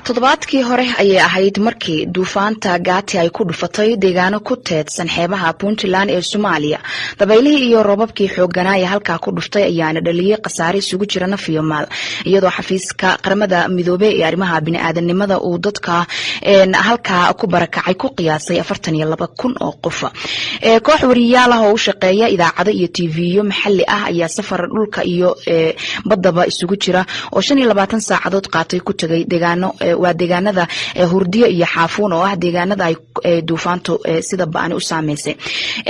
toddobaadkii hore ayay ahayd markii duufaanta Gaati ay ku dhufatay deegaano ku teedsan xeebaha Puntland ee Soomaaliya. Dabaylihii iyo roobabkii xoogganaa ee halka ku dhuftay ayaana dhaliyay khasaare isugu jira naf iyo maal, iyadoo xafiiska qaramada midoobay ee arrimaha bini'aadanimada uu dadka halka ku barakacay ku qiyaasay 42,000 oo qof. Koox wariyaal ah oo u shaqeeya idaacado iyo TV-yo maxalli ah ayaa safar dhulka iyo badaba isugu jira oo 25 saacadood qaatay ku tagay deegaano waa deegaanada Hurdiyo iyo Xaafuun oo ah deegaanada ay duufaantu sida baan u saameysay.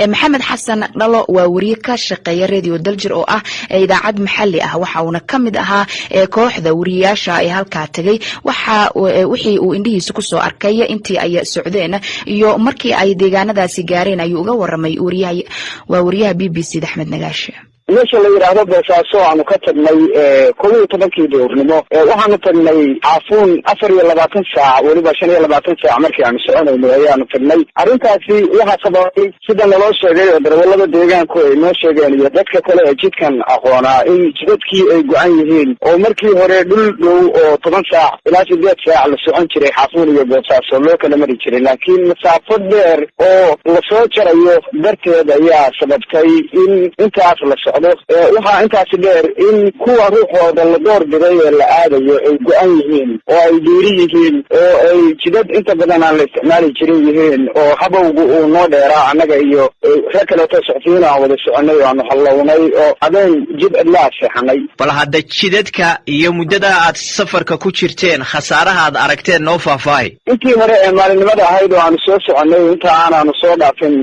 Maxamed Xasan Dhalo waa wariye ka shaqeeya Radio Daljir oo ah idaacad maxalli ah, waxa uu kamid ahaa kooxda wariyaasha ee halka tagay. wixii uu indhihiisa ku soo arkay intii ay socdeen iyo markii ay deegaanadaasi gaareen ayuu uga waramay wariyaha BBC Axmed Nagaash. meesha la yiraahdo Boosaaso aanu ka tagnay 12 duurnimo waxaanu tagnay Xaafuun 24 saac waliba 25 saac markii aanu soconaynay ayaanu tagnay. Arrintaasi waxa sababay sida naloo sheegay darawalada deegaanku ay noo sheegeen iyo dadka kale ee jidkan aqoonaa in jidadkii ay go'an yihiin oo markii hore dhul dhow oo 10 saac ilaa 8 saac la socon jiray Xaafuun iyo Boosaaso loo kala mari jiray, laakiin masaafo dheer oo la soo jarayo darteed ayaa sababtay in intaas la waxaa intaasi dheer in kuwa ruuxooda la door biday ee la aadayo ay go'an yihiin oo ay dhiiri yihiin oo ay jidad inta badan aan la isticmaali jirin yihiin oo habowgu uu noo dheeraa annaga iyo rag kaleeto socodsiin aan wada soconay oo aanu hallawnay oo habeen jid adlaa seexanay. bal hadda jidadka iyo muddada aad safarka ku jirteen khasaaraha aad aragteen noo faahfaahi. intii hore ee maalinimada ahayd oo aanu soo soconay inta aanaanu soo dhaafin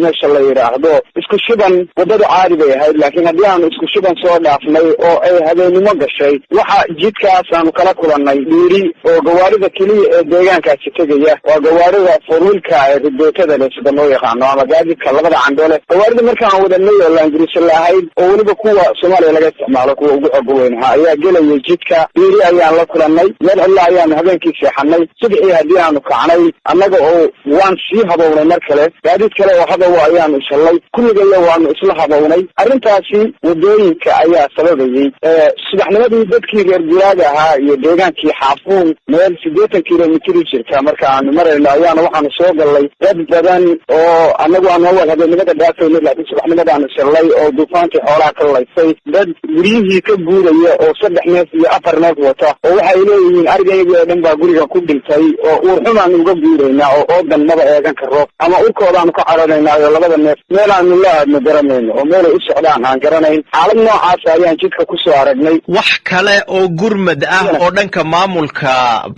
meesha la yiraahdo isku shuban wadada caadi bay ahayd, laakiin haddii aanu isku shuban soo dhaafnay oo ay habeenimo gashay waxa jidkaas aanu kala kulannay dhiiri oo gawaarida keliya ee deegaankaasi tegaya waa gawaarida foorwiilka ee ridootada leh sida loo yaqaano ama gaadiidka labada candoole. gawaarida markaan wadanay oo laangiriso lahayd oo weliba kuwa Soomaaliya laga isticmaalo kuwa ugu xoog weyn ayaa gelayay jidka. dhiiri ayaan la kulannay, meel ilaa ayaanu habeenkii seexanay. subaxii haddii aanu kacnay annaga oo waan sii habownay mar kale gaadiid kale oo habow ayaanu ishalay kulligaya waanu isla habownay. arrintaasi wadooyinka ayaa sababayay subaxnimadii dadkii reer guraaga ahaa iyo deegaankii Xaafuun meel 80 kilomitir jirta marka aanu marayno ayaana waxaanu soo galnay dad badan oo anagu aan habeenimada dhaafaynay, laakiin subaxnimada aanu shalay oo duufaantii xoolaha ka laysay dad guriyihii ka guuraya oo 3 neef iyo 4 neef wata oo waxay leeyihiin arigayga oo dhan baa guriga ku dhintay oo uurxumaan uga guuraynaa oo oodan maba eegan karo ama urkoodaanu ka cararaynaa oo labada neef meel aanu la aadno garanayno oo meel ay u socdaan aan garanayn. xaalad noocaas ayaan jidka ku soo aragnay. wax kale oo gurmad ah oo dhanka maamulka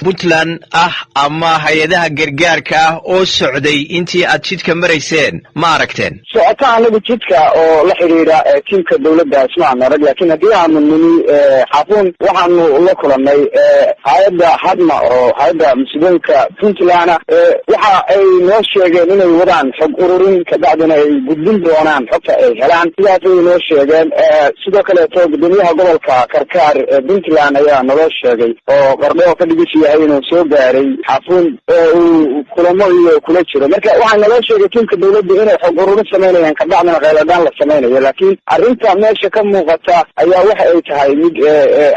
Puntland ah ama hay'adaha gargaarka ah oo socday intii aad jidka marayseen ma aragteen? socota anagu jidka oo la xiriira tiimka dawladda ismaan arag, laakiin haddii aanu nini Xaafuun waxaanu la kulannay hay'adda hadma oo hay'adda mas'uuliyadda Puntland waxa ay noo sheegeen inay wadaan xog ururin ka bacdina ay gudbin doonaan xogta ay helaan. sidaas ay noo sheegeen. sidoo kale gudoomiyaha gobolka Karkaar ee Puntland ayaa naloo sheegay oo qardho ka dhigis yahay inuu soo gaaray Xaafuun oo kulamo iyo kula jiro. marka waxaa naloo sheegay tiimka dawladda inay xog ururin sameynayaan ka bacdina qeyladaan la sameynayo, laakiin arrinta meesha ka muuqata ayaa waxa ay tahay mid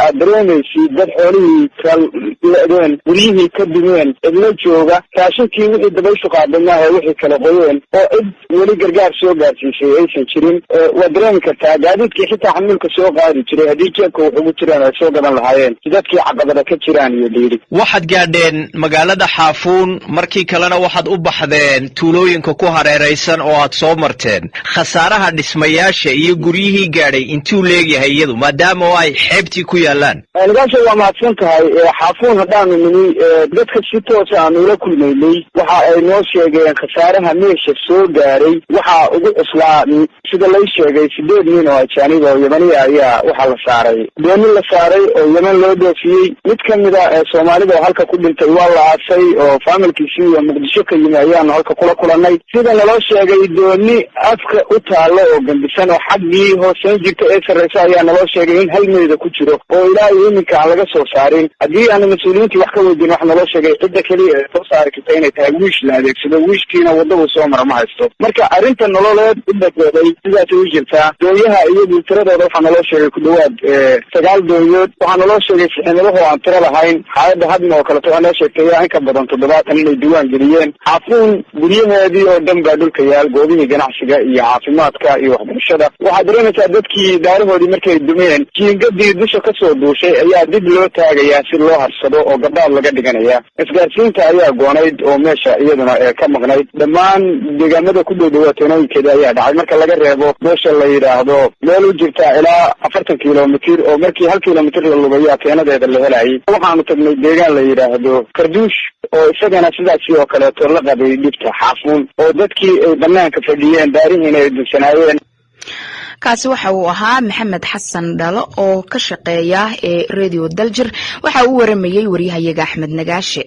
aad dareemaysid dad xoolihii leedeen guryihii ka dhimeen idla jooga raashinkii wixii dabayshu qaadanaha wixii kala qoyeen oo cid weli gargaar soo gaarsiisay aysan jirin. waa dareemi kartaa gaadiidkii xitaa xamuulka soo qaadi jiray haddii jeebka wax ugu jiraan ay soo gadan lahaayeen dadkii caqabada ka jiraan iyo dhiiri. waxaad gaadheen magaalada Xaafuun, markii kalena waxaad u baxdeen tuulooyinka ku hareeraysan oo aad soo marteen. khasaaraha dhismayaasha iyo guryihii gaadhay intuu leeyahay iyadu maadaama ay xeebtii ku yaalaan? nagaasha waa mahadsan tahay. Xaafuun haddaanu nimi dadka si toos ah aanu ula kulmaynay waxa ay noo sheegeen khasaaraha meesha soo gaaray waxa ugu cuslaa sida lay sheegay 8 nin oo ajaanib oo Yemani ayaa waxa la saaray dooni la saaray oo Yemen loo doofiyay. mid kamid ah Soomaalida halka ku dhintay waa la aasay oo familkiisi iyo Muqdisho ka yimid ayaanu halka kula kulannay. sida naloo sheegay dooni afka u taalo oo gambisan oo xaggii hooseyn jirta ee sarreysa ayaa naloo sheegay in hal meeda ku jiro oo ilaa iminka aan laga soo saarin. haddii aan mas'uuliyiintii wax ka weydiin wax naloo sheegay cidda kaliya ee soo saari karta inay tahay wiish la adeegsado, wiishkiina wadada soo mara ma haysto. marka arrinta nololeed u badbaaday sidaas u jirtaa. doonyaha iyadu tiradooda waxaa naloo sheegay ku dhawaad 9 doonyood. waxaa naloo sheegay saxiimadaho aan tiro lahayn. hay'adda hadma oo kaleto waxaa noo sheegtay in ka badan 70 inay diiwaan geliyeen. xaafuun guryaheedii oo dhan baa dhulka yaal, goobihii ganacsiga iyo caafimaadka iyo waxbarashada. waxaa dareemaysaa dadkii daarahoodii markay dumeen jiingadii dusha kasoo duushay ayaa dib loo taagayaa si loo harsado oo gabdhaad laga dhiganaya. isgaarsiinta ayaa goonayd oo meesha iyaduna ka maqnayd. dhammaan deegaamada ku dhow dhawaatooyinkeeda ayaa dhacay marka laga reebo meesha la yidhaahdo meel u jirta ilaa 40 kilomitir oo markii 1 kilomitir la lugayo ateenadeeda la helayay. waxaanu tagnay deegaan la yidhaahdo Karduush oo isagana sidaasi oo kaleeto la qabay dhibta xaafuun oo dadkii ay banaanka fadhiyeen daarihiina ay dugsanaayeen. kaasi waxa uu ahaa Maxamed Xasan Dhalo oo ka shaqeeya Radio Daljir. waxa uu waramayay wariyahayaga Axmed Nagaashe.